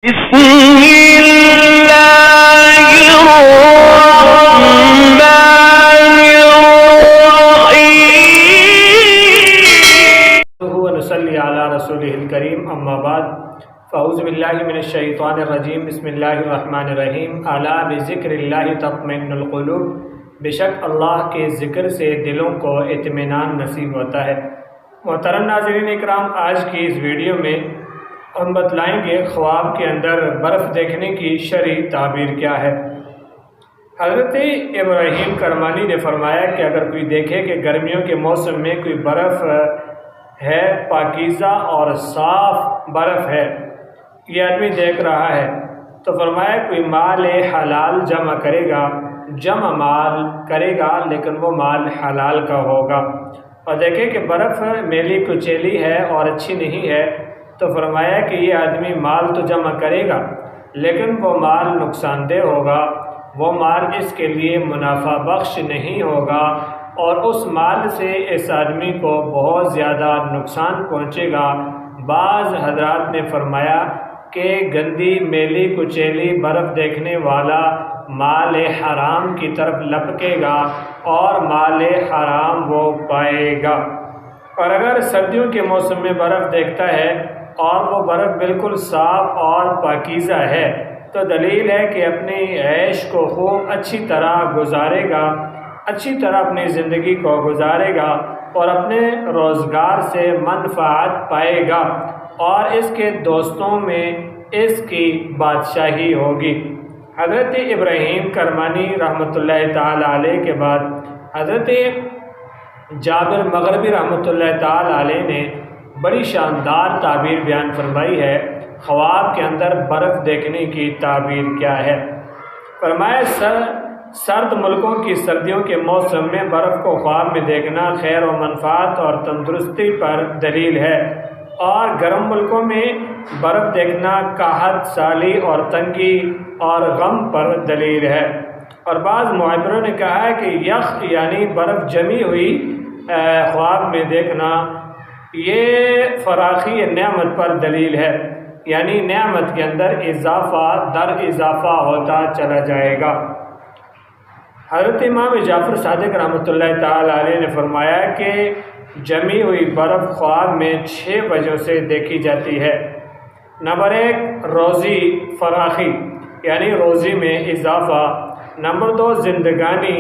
بسم اللہ الرحمن الرحیم ونصلی علی رسولہ الکریم اما بعد فاعوذ باللہ من الشیطان الرجیم بسم اللہ الرحمن الرحیم الا بذکر اللہ تطمئن القلوب بے شک اللہ کے ذکر سے دلوں کو اطمینان نصیب ہوتا ہے۔ محترم ناظرین اکرام، آج کی اس ویڈیو میں ہم بتلائیں گے خواب کے اندر برف دیکھنے کی شرعی تعبیر کیا ہے۔ حضرت ابراہیم کرمانی نے فرمایا کہ اگر کوئی دیکھے کہ گرمیوں کے موسم میں کوئی برف ہے، پاکیزہ اور صاف برف ہے، یہ آدمی دیکھ رہا ہے، تو فرمایا کوئی مال حلال جمع کرے گا، جمع مال کرے گا لیکن وہ مال حلال کا ہوگا۔ اور دیکھے کہ برف میلی کچیلی ہے اور اچھی نہیں ہے، تو فرمایا کہ یہ آدمی مال تو جمع کرے گا لیکن وہ مال نقصان دہ ہوگا، وہ مال اس کے لیے منافع بخش نہیں ہوگا اور اس مال سے اس آدمی کو بہت زیادہ نقصان پہنچے گا۔ بعض حضرات نے فرمایا کہ گندی میلی کچیلی برف دیکھنے والا مال حرام کی طرف لپکے گا اور مال حرام وہ پائے گا۔ اور اگر سردیوں کے موسم میں برف دیکھتا ہے اور وہ برف بالکل صاف اور پاکیزہ ہے، تو دلیل ہے کہ اپنی عیش کو خوب اچھی طرح گزارے گا، اچھی طرح اپنی زندگی کو گزارے گا اور اپنے روزگار سے منفعت پائے گا اور اس کے دوستوں میں اس کی بادشاہی ہوگی۔ حضرت ابراہیم کرمانی رحمۃ اللہ تعالی علیہ کے بعد حضرت جابر مغربی رحمۃ اللہ تعالی علیہ نے بڑی شاندار تعبیر بیان فرمائی ہے۔ خواب کے اندر برف دیکھنے کی تعبیر کیا ہے؟ فرمایا سرد ملکوں کی سردیوں کے موسم میں برف کو خواب میں دیکھنا خیر و منفعت اور تندرستی پر دلیل ہے، اور گرم ملکوں میں برف دیکھنا قحط سالی اور تنگی اور غم پر دلیل ہے۔ اور بعض معبروں نے کہا ہے کہ یخ یعنی برف جمی ہوئی خواب میں دیکھنا یہ فراخی نعمت پر دلیل ہے، یعنی نعمت کے اندر اضافہ در اضافہ ہوتا چلا جائے گا۔ حضرت امام جعفر صادق رحمۃ اللہ تعالی علیہ نے فرمایا کہ جمی ہوئی برف خواب میں 6 وجہ سے دیکھی جاتی ہے۔ نمبر 1 روزی فراخی یعنی روزی میں اضافہ، نمبر 2 زندگانی،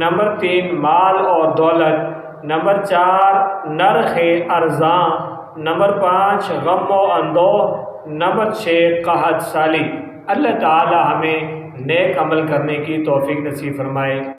نمبر 3 مال اور دولت، نمبر 4 نرخ ارزاں، نمبر 5 غم و اندوہ، نمبر 6 قحط سالی۔ اللہ تعالی ہمیں نیک عمل کرنے کی توفیق نصیب فرمائے۔